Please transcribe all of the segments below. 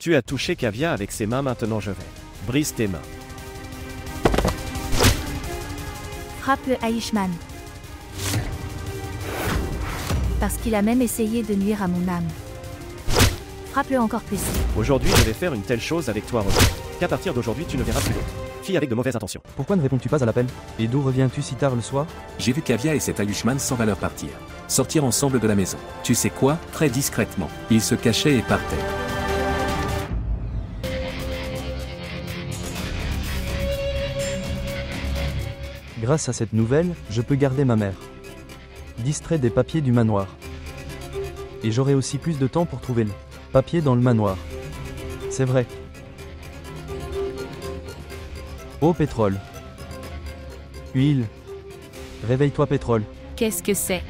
Tu as touché Kavya avec ses mains, maintenant je vais. Brise tes mains. Frappe le Ayushman. Parce qu'il a même essayé de nuire à mon âme. Frappe-le encore plus. Aujourd'hui je vais faire une telle chose avec toi, Roger, qu'à partir d'aujourd'hui tu ne verras plus d'autres filles avec de mauvaises intentions. Pourquoi ne réponds-tu pas à l'appel? Et d'où reviens-tu si tard le soir? J'ai vu Kavya et cet Ayushman sans valeur partir. Sortir ensemble de la maison. Tu sais quoi? Très discrètement. Ils se cachaient et partaient. Grâce à cette nouvelle, je peux garder ma mère. Distrait des papiers du manoir. Et j'aurai aussi plus de temps pour trouver le papier dans le manoir. C'est vrai. Oh pétrole. Huile. Réveille-toi pétrole. Qu'est-ce que c'est?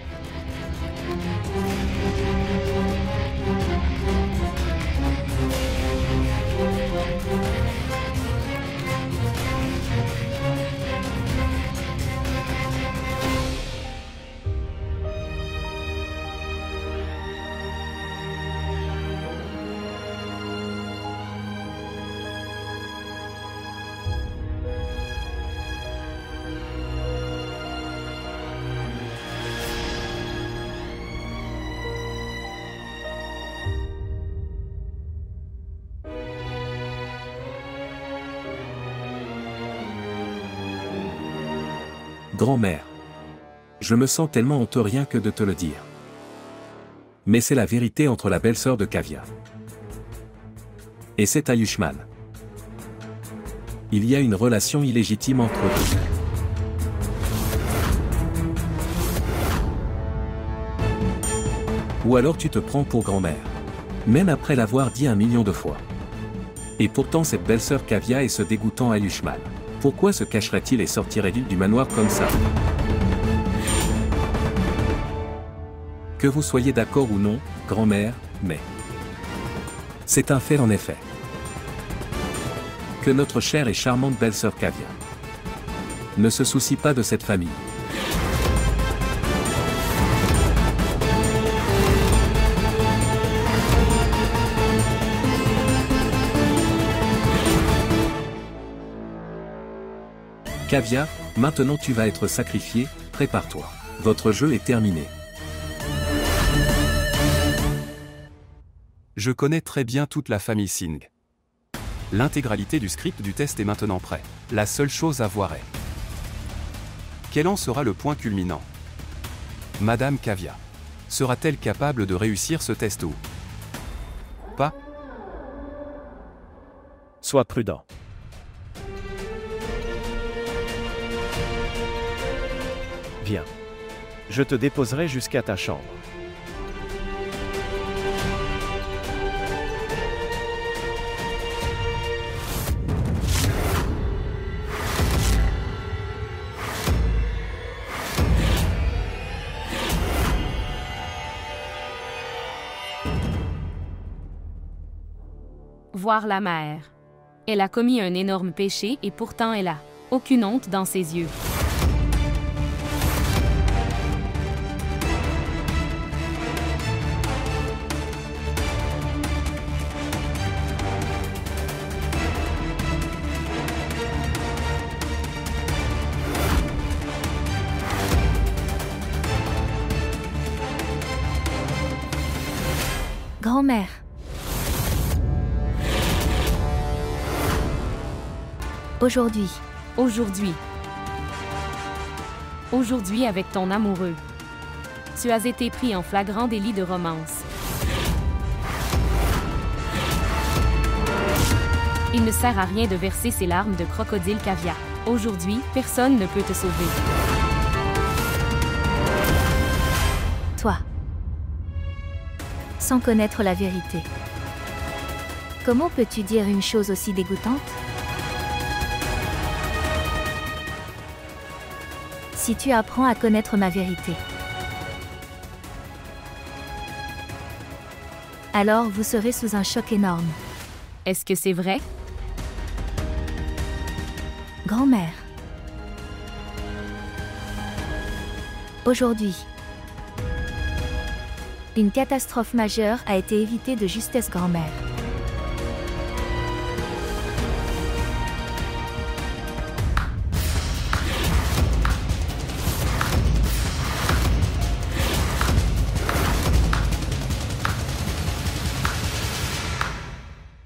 Grand-mère. Je me sens tellement honteux rien que de te le dire. Mais c'est la vérité entre la belle-sœur de Kavya et cet Ayushman. Il y a une relation illégitime entre eux. Ou alors tu te prends pour grand-mère. Même après l'avoir dit 1 million de fois. Et pourtant cette belle-sœur Kavya et ce dégoûtant Ayushman. Pourquoi se cacherait-il et sortirait-il du manoir comme ça? Que vous soyez d'accord ou non, grand-mère, mais... c'est un fait en effet. Que notre chère et charmante belle-sœur Kavya ne se soucie pas de cette famille. Kavya, maintenant tu vas être sacrifiée, prépare-toi. Votre jeu est terminé. Je connais très bien toute la famille Singh. L'intégralité du script du test est maintenant prêt. La seule chose à voir est... quel en sera le point culminant? Madame Kavya sera-t-elle capable de réussir ce test ou pas? Sois prudent. Viens. Je te déposerai jusqu'à ta chambre. Voir la mère. Elle a commis un énorme péché et pourtant elle a aucune honte dans ses yeux. Grand-mère. Aujourd'hui. Aujourd'hui avec ton amoureux. Tu as été pris en flagrant délit de romance. Il ne sert à rien de verser ses larmes de crocodile Kavya. Aujourd'hui, personne ne peut te sauver. Toi. Sans connaître la vérité. Comment peux-tu dire une chose aussi dégoûtante? Si tu apprends à connaître ma vérité, alors vous serez sous un choc énorme. Est-ce que c'est vrai? Grand-mère. Aujourd'hui, une catastrophe majeure a été évitée de justesse, grand-mère.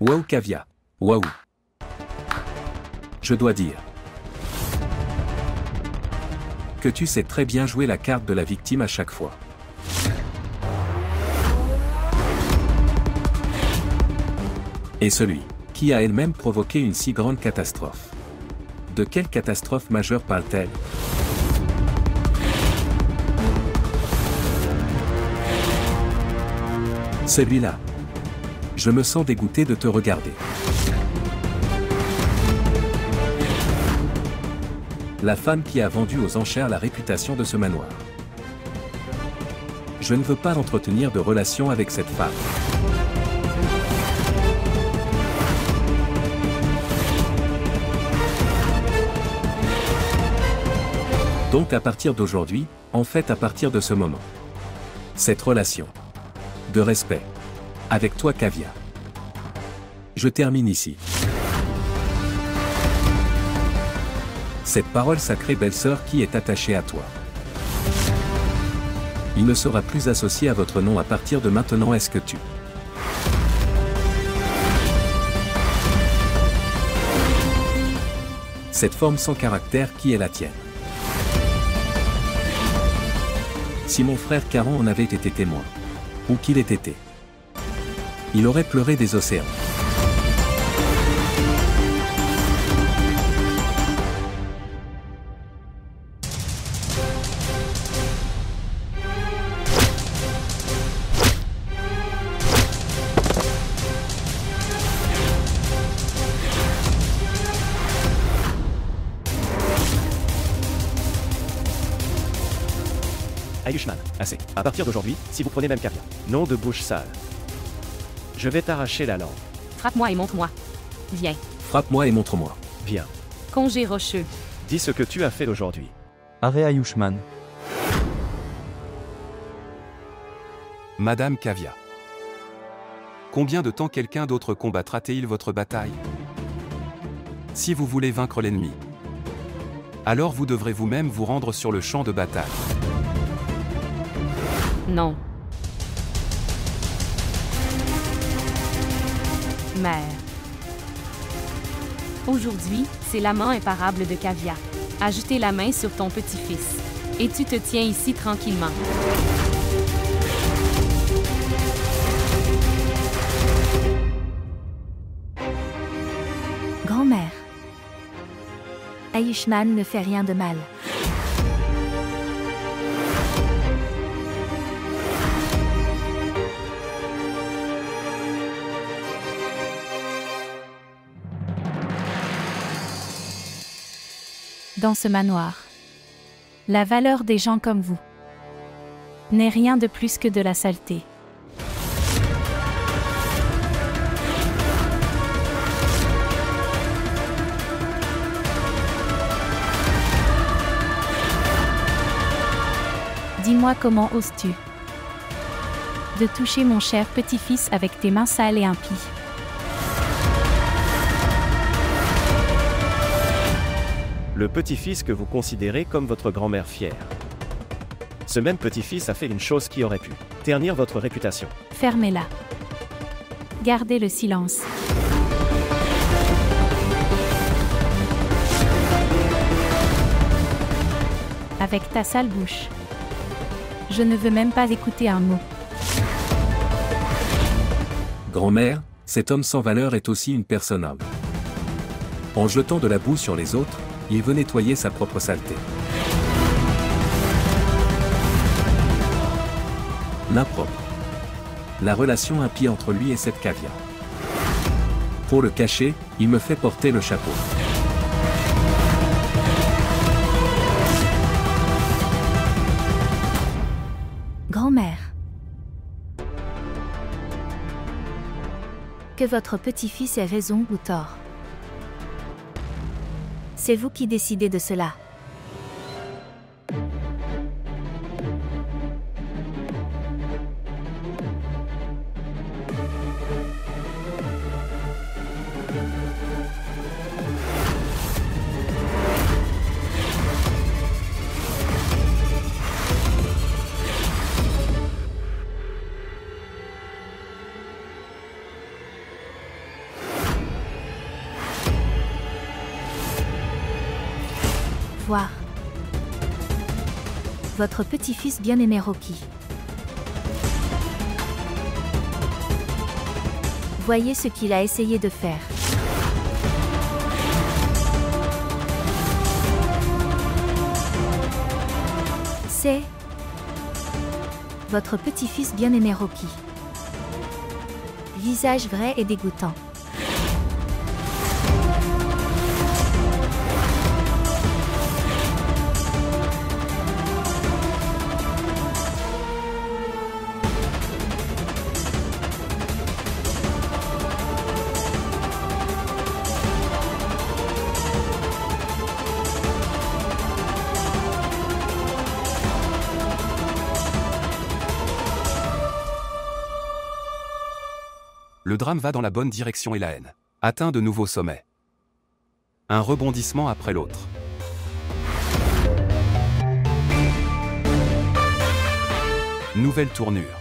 Waouh Kavya. Waouh. Je dois dire que tu sais très bien jouer la carte de la victime à chaque fois. Et celui qui a elle-même provoqué une si grande catastrophe. De quelle catastrophe majeure parle-t-elle? Celui-là. Je me sens dégoûté de te regarder. La femme qui a vendu aux enchères la réputation de ce manoir. Je ne veux pas entretenir de relation avec cette femme. Donc à partir d'aujourd'hui, en fait à partir de ce moment, cette relation de respect avec toi Kavya. Je termine ici. Cette parole sacrée belle-sœur qui est attachée à toi. Il ne sera plus associé à votre nom à partir de maintenant. Est-ce que tu cette forme sans caractère qui est la tienne? Si mon frère Caron en avait été témoin, ou qu'il ait été, il aurait pleuré des océans. Ayushman, assez. À partir d'aujourd'hui, si vous prenez même Kavya, nom de bouche sale, je vais t'arracher la langue. Frappe-moi et montre-moi. Viens. Frappe-moi et montre-moi. Viens. Congé rocheux. Dis ce que tu as fait aujourd'hui. Arrêt Ayushman. Madame Kavya. Combien de temps quelqu'un d'autre combattra-t-il votre bataille? Si vous voulez vaincre l'ennemi, alors vous devrez vous-même vous rendre sur le champ de bataille. Non. Mère. Aujourd'hui, c'est l'amant imparable de Kavya. Ajouter la main sur ton petit-fils. Et tu te tiens ici tranquillement. Grand-mère. Ayushman ne fait rien de mal. Dans ce manoir, la valeur des gens comme vous n'est rien de plus que de la saleté. Dis-moi comment oses-tu de toucher mon cher petit-fils avec tes mains sales et impies? Le petit-fils que vous considérez comme votre grand-mère fière. Ce même petit-fils a fait une chose qui aurait pu ternir votre réputation. Fermez-la. Gardez le silence. Avec ta sale bouche. Je ne veux même pas écouter un mot. Grand-mère, cet homme sans valeur est aussi une personne humble. En jetant de la boue sur les autres, il veut nettoyer sa propre saleté. L'impropre. La relation impie entre lui et cette Kavya. Pour le cacher, il me fait porter le chapeau. Grand-mère. Que votre petit-fils ait raison ou tort. C'est vous qui décidez de cela. revoir. Votre petit-fils bien-aimé Rocky. Voyez ce qu'il a essayé de faire. C'est votre petit-fils bien-aimé Rocky. Visage vrai et dégoûtant. Le drame va dans la bonne direction et la haine atteint de nouveaux sommets. Un rebondissement après l'autre. Nouvelle tournure.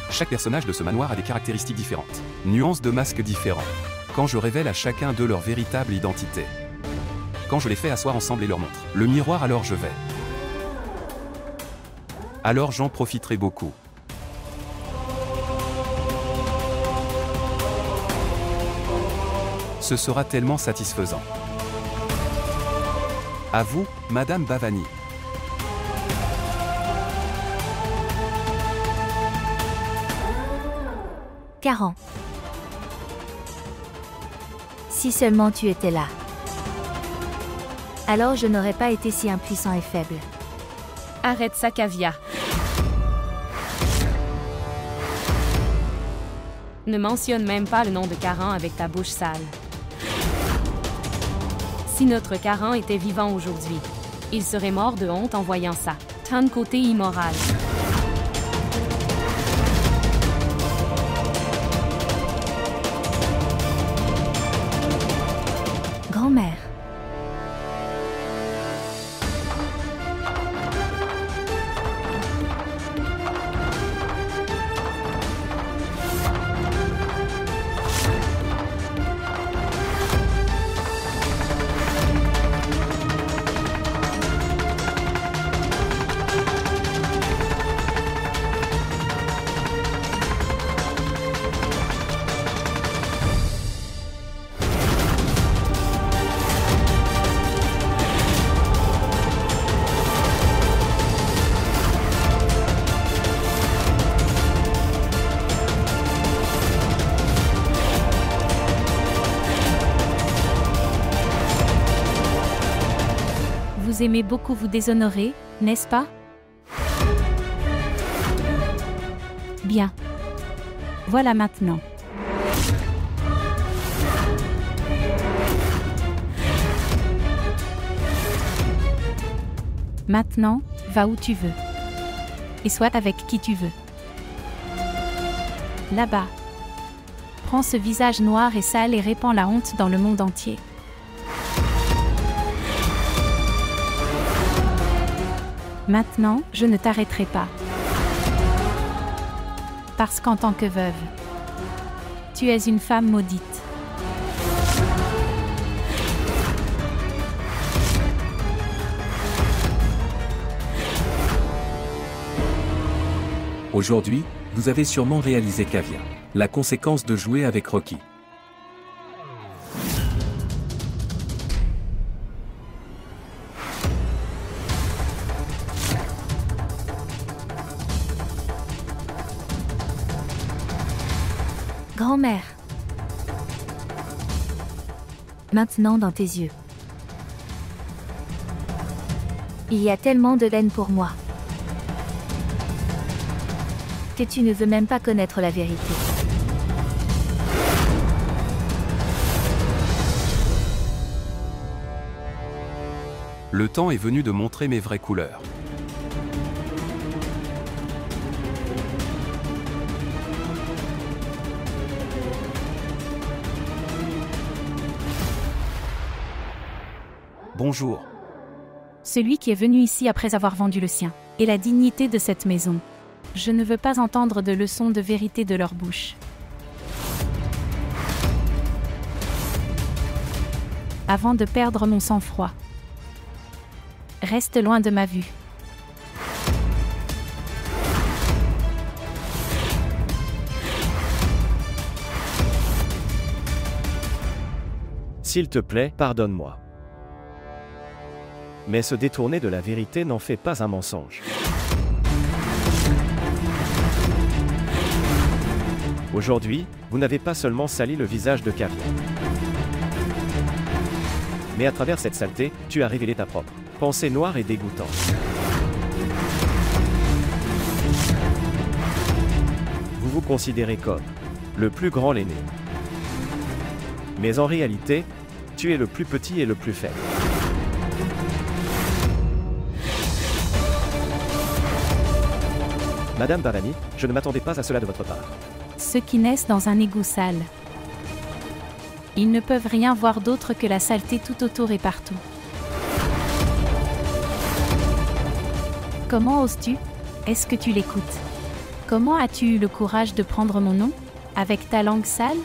Chaque personnage de ce manoir a des caractéristiques différentes, nuances de masques différents. Quand je révèle à chacun d'eux leur véritable identité. Quand je les fais asseoir ensemble et leur montre le miroir, alors je vais. Alors j'en profiterai beaucoup. Ce sera tellement satisfaisant. À vous, Madame Bhavani. Karan. Si seulement tu étais là. Alors je n'aurais pas été si impuissant et faible. Arrête ça, Kavya. Ne mentionne même pas le nom de Karan avec ta bouche sale. Si notre Karan était vivant aujourd'hui, il serait mort de honte en voyant ça. Tant de côté immoral. Grand-mère. Vous aimez beaucoup vous déshonorer, n'est-ce pas? Bien. Voilà maintenant. Maintenant, va où tu veux. Et sois avec qui tu veux. Là-bas. Prends ce visage noir et sale et répands la honte dans le monde entier. Maintenant, je ne t'arrêterai pas. Parce qu'en tant que veuve, tu es une femme maudite. Aujourd'hui, vous avez sûrement réalisé Kavya, la conséquence de jouer avec Rocky. Grand-mère. Maintenant dans tes yeux. Il y a tellement de haine pour moi. Que tu ne veux même pas connaître la vérité. Le temps est venu de montrer mes vraies couleurs. Bonjour. Celui qui est venu ici après avoir vendu le sien, et la dignité de cette maison. Je ne veux pas entendre de leçons de vérité de leur bouche. avant de perdre mon sang-froid. Reste loin de ma vue. S'il te plaît, pardonne-moi. Mais se détourner de la vérité n'en fait pas un mensonge. Aujourd'hui, vous n'avez pas seulement sali le visage de Kavya. Mais à travers cette saleté, tu as révélé ta propre pensée noire et dégoûtante. Vous vous considérez comme le plus grand l'aîné. Mais en réalité, tu es le plus petit et le plus faible. Madame Bhavani, je ne m'attendais pas à cela de votre part. Ceux qui naissent dans un égout sale. Ils ne peuvent rien voir d'autre que la saleté tout autour et partout. Comment oses-tu? Est-ce que tu l'écoutes? Comment as-tu eu le courage de prendre mon nom? Avec ta langue sale?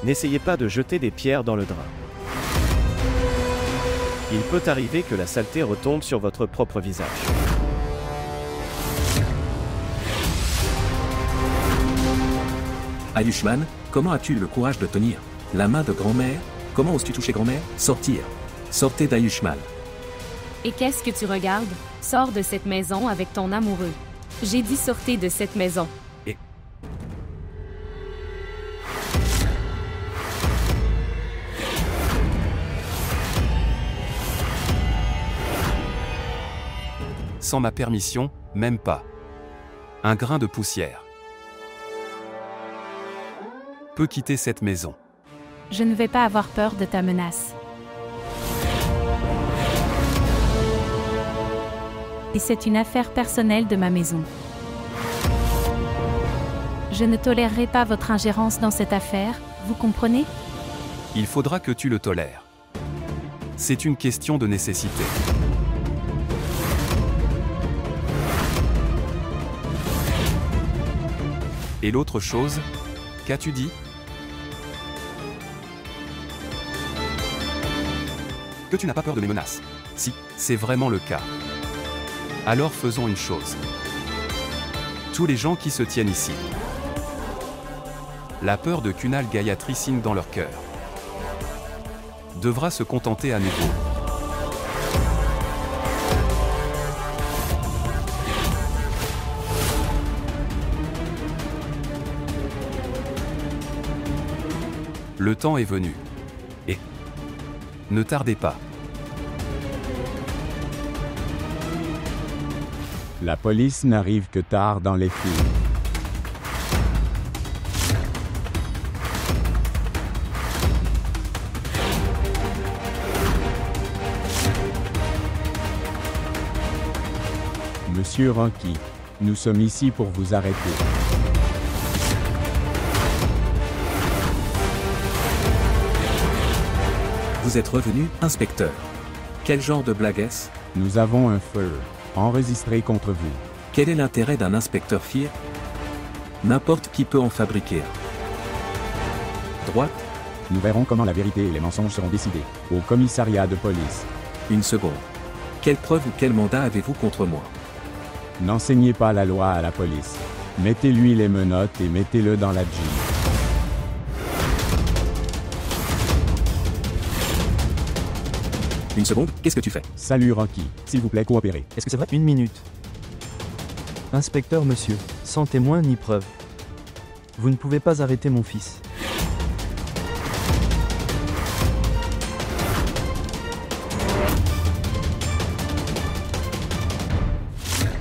N'essayez pas de jeter des pierres dans le drap. Il peut arriver que la saleté retombe sur votre propre visage. Ayushmann, comment as-tu eu le courage de tenir la main de grand-mère? Comment oses-tu toucher grand-mère? Sortir. Sortez d'Ayushmann. Et qu'est-ce que tu regardes? Sors de cette maison avec ton amoureux. J'ai dit sortez de cette maison. Sans ma permission, même pas. Un grain de poussière peut quitter cette maison. Je ne vais pas avoir peur de ta menace. Et c'est une affaire personnelle de ma maison. Je ne tolérerai pas votre ingérence dans cette affaire, vous comprenez? Il faudra que tu le tolères. C'est une question de nécessité. Et l'autre chose, qu'as-tu dit? Que tu n'as pas peur de mes menaces. Si, c'est vraiment le cas. Alors faisons une chose. Tous les gens qui se tiennent ici. La peur de Kunal Gayatri Singh dans leur cœur devra se contenter à nouveau. Le temps est venu. Et ne tardez pas. La police n'arrive que tard dans les films. Monsieur Ranky, nous sommes ici pour vous arrêter. Vous êtes revenu, inspecteur. Quel genre de blague est-ce? Nous avons un feu enregistré contre vous. Quel est l'intérêt d'un inspecteur fier? N'importe qui peut en fabriquer un. Droite? Nous verrons comment la vérité et les mensonges seront décidés. Au commissariat de police. Une seconde. Quelle preuve ou quel mandat avez-vous contre moi? N'enseignez pas la loi à la police. Mettez-lui les menottes et mettez-le dans la jean. Une seconde, qu'est-ce que tu fais? Salut Ranky, s'il vous plaît coopérez. Est-ce que c'est vrai? Une minute. Inspecteur monsieur, sans témoin ni preuve. Vous ne pouvez pas arrêter mon fils.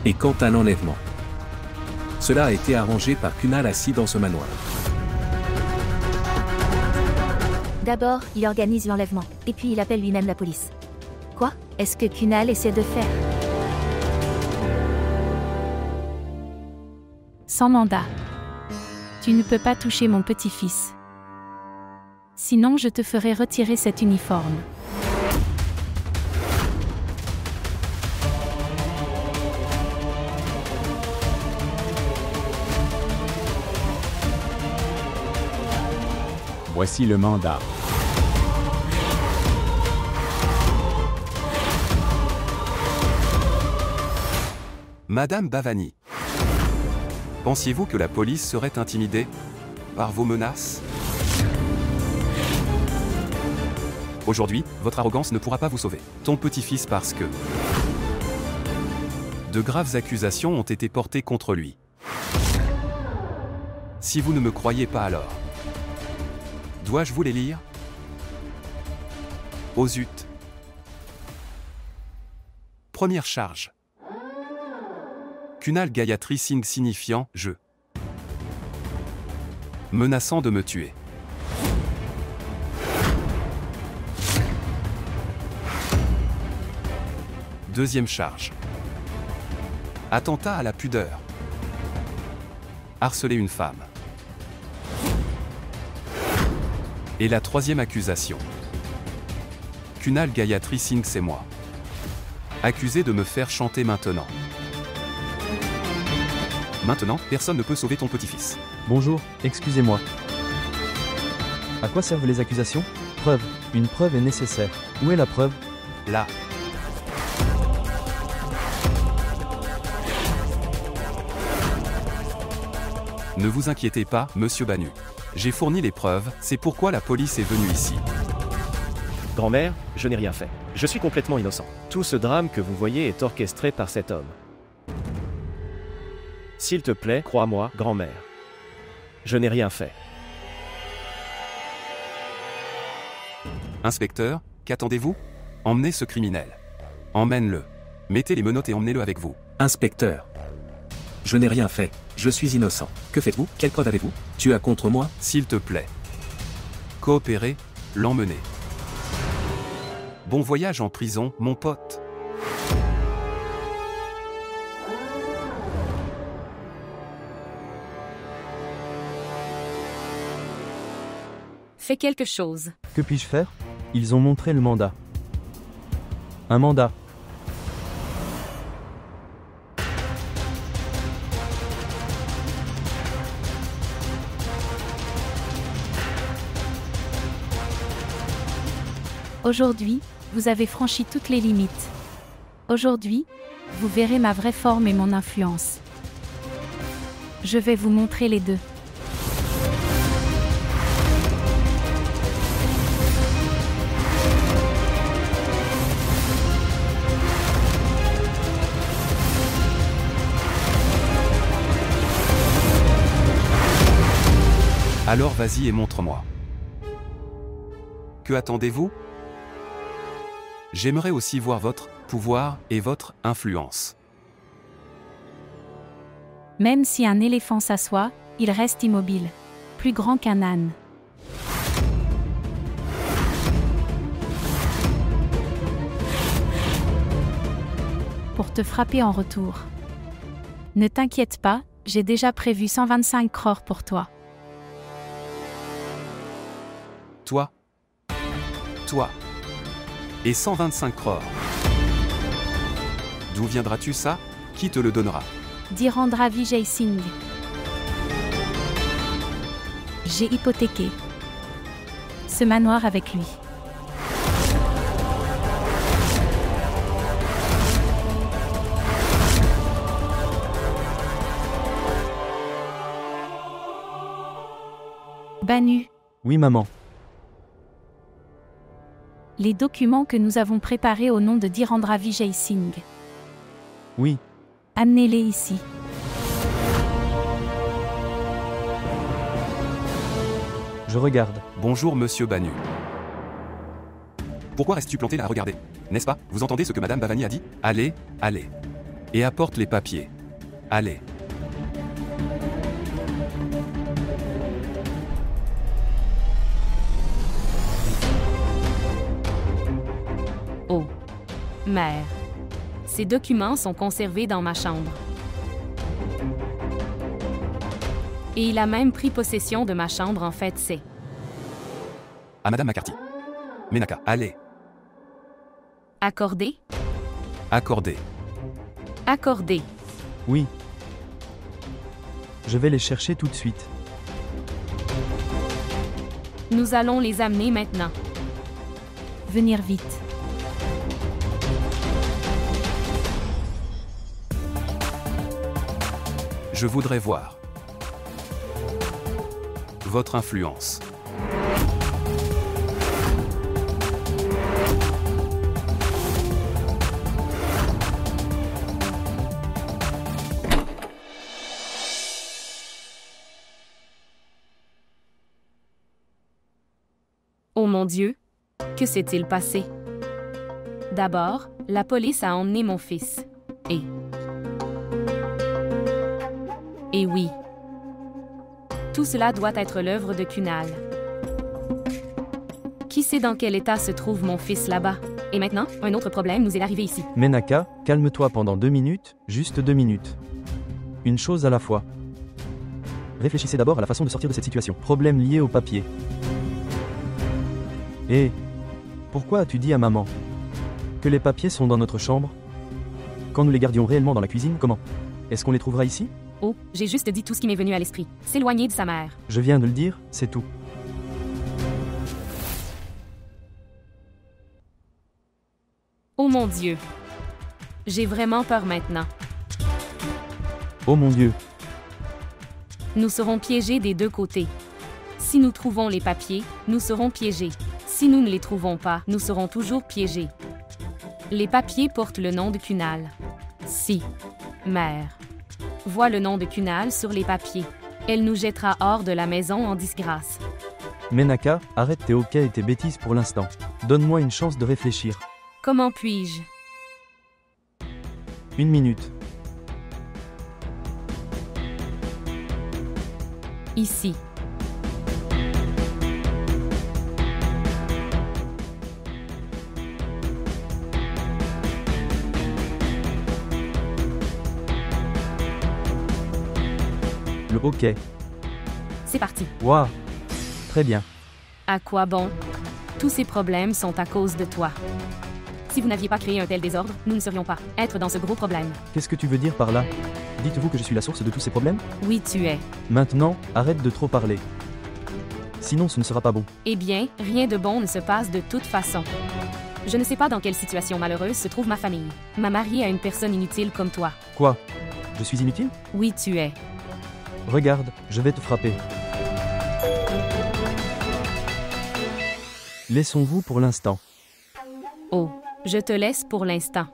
Et quant à l'enlèvement? Cela a été arrangé par Kunal assis dans ce manoir. D'abord, il organise l'enlèvement, et puis il appelle lui-même la police. Quoi est-ce que Kunal essaie de faire? Sans mandat. Tu ne peux pas toucher mon petit-fils. Sinon je te ferai retirer cet uniforme. Voici le mandat. Madame Bhavani. Pensiez-vous que la police serait intimidée par vos menaces? Aujourd'hui, votre arrogance ne pourra pas vous sauver. Ton petit-fils parce que... De graves accusations ont été portées contre lui. Si vous ne me croyez pas alors... Dois-je vous les lire? Oh zut. Première charge. Kunal Gayatri Singh signifiant « je ». Menaçant de me tuer. Deuxième charge. Attentat à la pudeur. Harceler une femme. Et la troisième accusation. Kunal Gayatri Singh, c'est moi. Accusé de me faire chanter maintenant. Maintenant, personne ne peut sauver ton petit-fils. Bonjour, excusez-moi. À quoi servent les accusations? Preuve. Une preuve est nécessaire. Où est la preuve? Là. Ne vous inquiétez pas, monsieur Banu. J'ai fourni les preuves, c'est pourquoi la police est venue ici. Grand-mère, je n'ai rien fait. Je suis complètement innocent. Tout ce drame que vous voyez est orchestré par cet homme. S'il te plaît, crois-moi, grand-mère. Je n'ai rien fait. Inspecteur, qu'attendez-vous? Emmenez ce criminel. Emmène-le. Mettez les menottes et emmenez-le avec vous. Inspecteur. Je n'ai rien fait. Je suis innocent. Que faites-vous? Quelle preuve avez-vous? Tu as contre moi? S'il te plaît. Coopérez, l'emmener. Bon voyage en prison, mon pote. Fais quelque chose. Que puis-je faire? Ils ont montré le mandat. Un mandat. Aujourd'hui, vous avez franchi toutes les limites. Aujourd'hui, vous verrez ma vraie forme et mon influence. Je vais vous montrer les deux. Alors vas-y et montre-moi. Que attendez-vous? J'aimerais aussi voir votre pouvoir et votre influence. Même si un éléphant s'assoit, il reste immobile. Plus grand qu'un âne. Pour te frapper en retour. Ne t'inquiète pas, j'ai déjà prévu 125 crores pour toi. Toi. Et 125 crores. D'où viendras-tu ça? Qui te le donnera? Dhirendra Vijay Singh. J'ai hypothéqué ce manoir avec lui. Banu. Oui, maman. Les documents que nous avons préparés au nom de Dhirendra Vijay Singh. Oui. Amenez-les ici. Je regarde. Bonjour monsieur Banu. Pourquoi restes-tu planté là à regarder? N'est-ce pas? Vous entendez ce que madame Bhavani a dit? Allez. Et apporte les papiers. Allez. Oh. mère. Ces documents sont conservés dans ma chambre. Et il a même pris possession de ma chambre, en fait, c'est... À Madame McCarthy. Menaka, allez. Accordé? Accordé. Accordé. Oui. Je vais les chercher tout de suite. Nous allons les amener maintenant. Venir vite. Je voudrais voir votre influence. Oh mon Dieu, que s'est-il passé? D'abord, la police a emmené mon fils. Et oui. Tout cela doit être l'œuvre de Kunal. Qui sait dans quel état se trouve mon fils là-bas? Et maintenant, un autre problème nous est arrivé ici. Menaka, calme-toi pendant 2 minutes, juste 2 minutes. Une chose à la fois. Réfléchissez d'abord à la façon de sortir de cette situation. Problème lié au papier. Et pourquoi as-tu dit à maman que les papiers sont dans notre chambre? Quand nous les gardions réellement dans la cuisine, comment? Est-ce qu'on les trouvera ici? Oh, j'ai juste dit tout ce qui m'est venu à l'esprit. S'éloigner de sa mère. Je viens de le dire, c'est tout. Oh mon Dieu. J'ai vraiment peur maintenant. Oh mon Dieu. Nous serons piégés des deux côtés. Si nous trouvons les papiers, nous serons piégés. Si nous ne les trouvons pas, nous serons toujours piégés. Les papiers portent le nom de Kunal. Si, mère, voit le nom de Kunal sur les papiers, elle nous jettera hors de la maison en disgrâce. Menaka, arrête tes hoquets et tes bêtises pour l'instant. Donne-moi une chance de réfléchir. Comment puis-je? 1 minute. Ici. Le hockey. C'est parti. Waouh. Très bien. À quoi bon? Tous ces problèmes sont à cause de toi. Si vous n'aviez pas créé un tel désordre, nous ne serions pas être dans ce gros problème. Qu'est-ce que tu veux dire par là? Dites-vous que je suis la source de tous ces problèmes? Oui, tu es. Maintenant, arrête de trop parler. Sinon, ce ne sera pas bon. Eh bien, rien de bon ne se passe de toute façon. Je ne sais pas dans quelle situation malheureuse se trouve ma famille. M'a mariée à une personne inutile comme toi. Quoi? Je suis inutile? Oui, tu es. Regarde, je vais te frapper. Laissons-vous pour l'instant. Oh, je te laisse pour l'instant.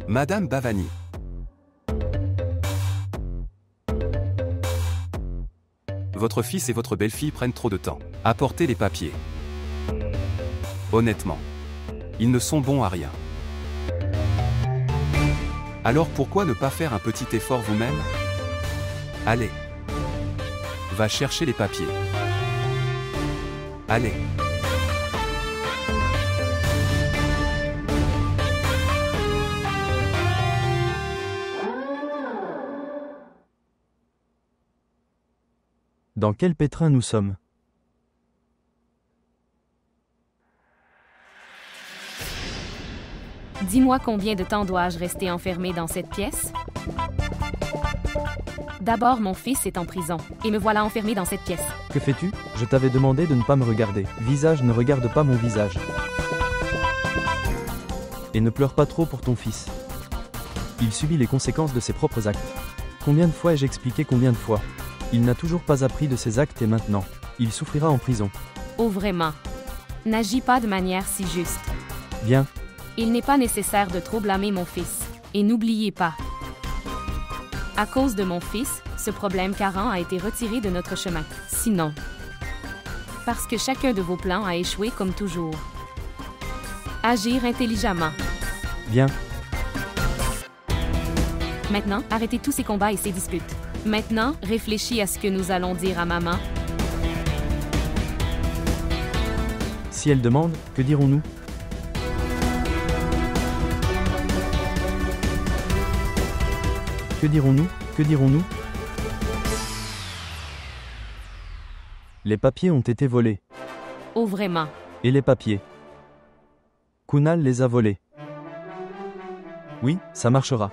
Madame Bhavani. Votre fils et votre belle-fille prennent trop de temps. Apportez les papiers. Honnêtement, ils ne sont bons à rien. Alors pourquoi ne pas faire un petit effort vous-même? Allez. Va chercher les papiers. Allez. Dans quel pétrin nous sommes? Dis-moi combien de temps dois-je rester enfermé dans cette pièce? D'abord, mon fils est en prison, et me voilà enfermé dans cette pièce. Que fais-tu? Je t'avais demandé de ne pas me regarder. Visage, ne regarde pas mon visage. Et ne pleure pas trop pour ton fils. Il subit les conséquences de ses propres actes. Combien de fois ai-je expliqué combien de fois? Il n'a toujours pas appris de ses actes et maintenant, il souffrira en prison. Oh vraiment? N'agis pas de manière si juste. Bien. Il n'est pas nécessaire de trop blâmer mon fils. Et n'oubliez pas. À cause de mon fils, ce problème Caran a été retiré de notre chemin. Sinon, parce que chacun de vos plans a échoué comme toujours. Agir intelligemment. Bien. Maintenant, arrêtez tous ces combats et ces disputes. Maintenant, réfléchis à ce que nous allons dire à maman. Si elle demande, que dirons-nous? Que dirons-nous? Que dirons-nous? Les papiers ont été volés. Oh vraiment? Et les papiers? Kunal les a volés. Oui, ça marchera.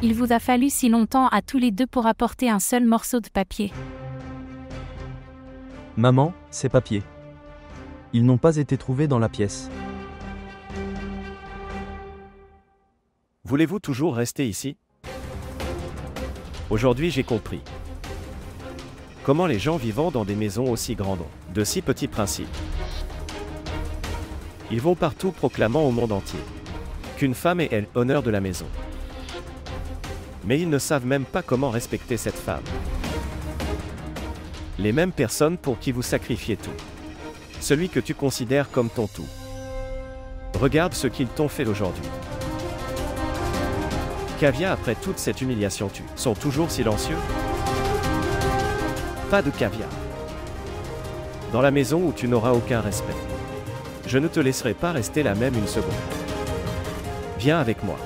Il vous a fallu si longtemps à tous les deux pour apporter un seul morceau de papier. Maman, ces papiers. Ils n'ont pas été trouvés dans la pièce. Voulez-vous toujours rester ici? Aujourd'hui j'ai compris. Comment les gens vivant dans des maisons aussi grandes ont de si petits principes. Ils vont partout proclamant au monde entier qu'une femme est l'honneur de la maison. Mais ils ne savent même pas comment respecter cette femme. Les mêmes personnes pour qui vous sacrifiez tout. Celui que tu considères comme ton tout. Regarde ce qu'ils t'ont fait aujourd'hui. Kavya, après toute cette humiliation, tu sont toujours silencieux? Pas de Kavya. Dans la maison où tu n'auras aucun respect. Je ne te laisserai pas rester là même une seconde. Viens avec moi.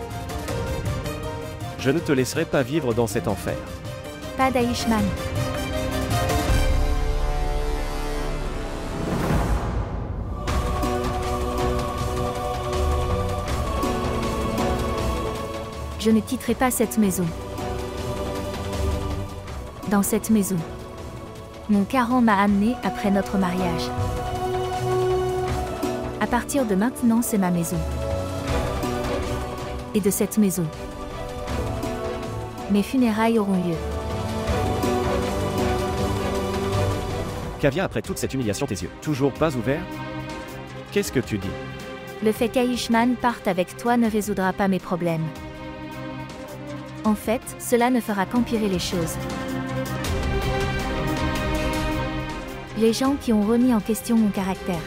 Je ne te laisserai pas vivre dans cet enfer. Pas d'Ayushman. Je ne quitterai pas cette maison. Dans cette maison, mon Karan m'a amené après notre mariage. À partir de maintenant, c'est ma maison. Et de cette maison, mes funérailles auront lieu. Kavya, après toute cette humiliation, tes yeux toujours pas ouverts? Qu'est-ce que tu dis? Le fait qu'Ayushman parte avec toi ne résoudra pas mes problèmes. En fait, cela ne fera qu'empirer les choses. Les gens qui ont remis en question mon caractère.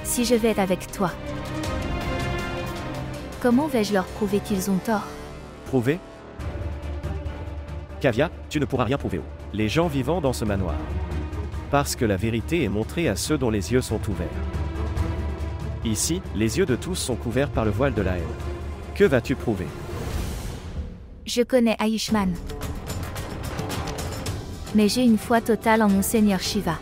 Si je vais être avec toi, comment vais-je leur prouver qu'ils ont tort? Prouver? Kavya, tu ne pourras rien prouver aux les gens vivant dans ce manoir. Parce que la vérité est montrée à ceux dont les yeux sont ouverts. Ici, les yeux de tous sont couverts par le voile de la haine. Que vas-tu prouver? Je connais Ayushman. Mais j'ai une foi totale en mon Seigneur Shiva.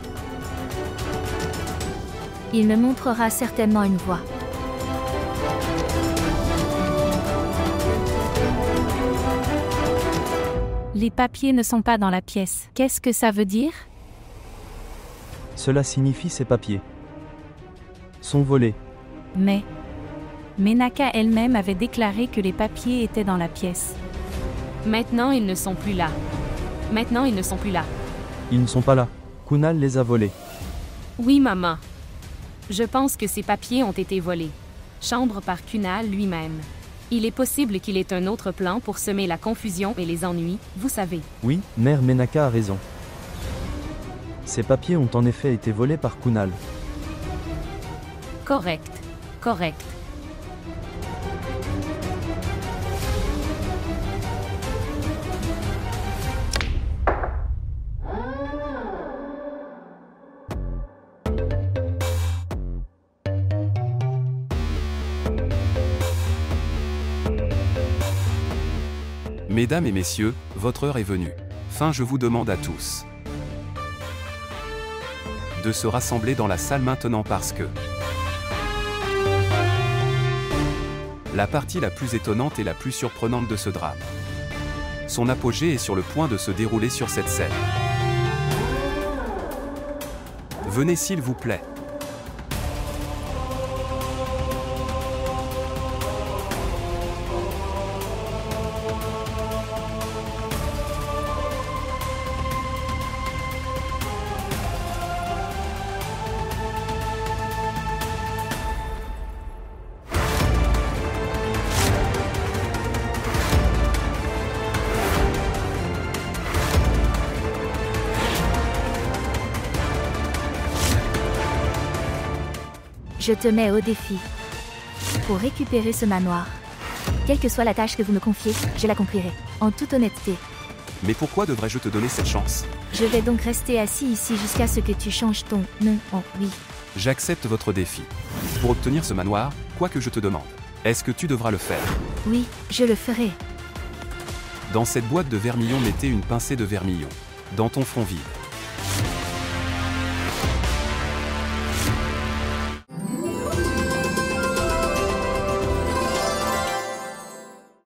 Il me montrera certainement une voie. Les papiers ne sont pas dans la pièce. Qu'est-ce que ça veut dire? Cela signifie ces papiers sont volés. Mais Menaka elle-même avait déclaré que les papiers étaient dans la pièce. Maintenant, ils ne sont plus là. Maintenant, ils ne sont plus là. Ils ne sont pas là. Kunal les a volés. Oui, maman. Je pense que ces papiers ont été volés. Chambre par Kunal lui-même. Il est possible qu'il ait un autre plan pour semer la confusion et les ennuis, vous savez. Oui, mère Menaka a raison. Ces papiers ont en effet été volés par Kunal. Correct. Correct. Mesdames et messieurs, votre heure est venue. Fin, je vous demande à tous de se rassembler dans la salle maintenant parce que la partie la plus étonnante et la plus surprenante de ce drame. Son apogée est sur le point de se dérouler sur cette scène. Venez s'il vous plaît. Je te mets au défi. Pour récupérer ce manoir. Quelle que soit la tâche que vous me confiez, je l'accomplirai. En toute honnêteté. Mais pourquoi devrais-je te donner cette chance? Je vais donc rester assis ici jusqu'à ce que tu changes ton nom en oui. J'accepte votre défi. Pour obtenir ce manoir, quoi que je te demande, est-ce que tu devras le faire? Oui, je le ferai. Dans cette boîte de vermillon, mettez une pincée de vermillon. Dans ton front vide.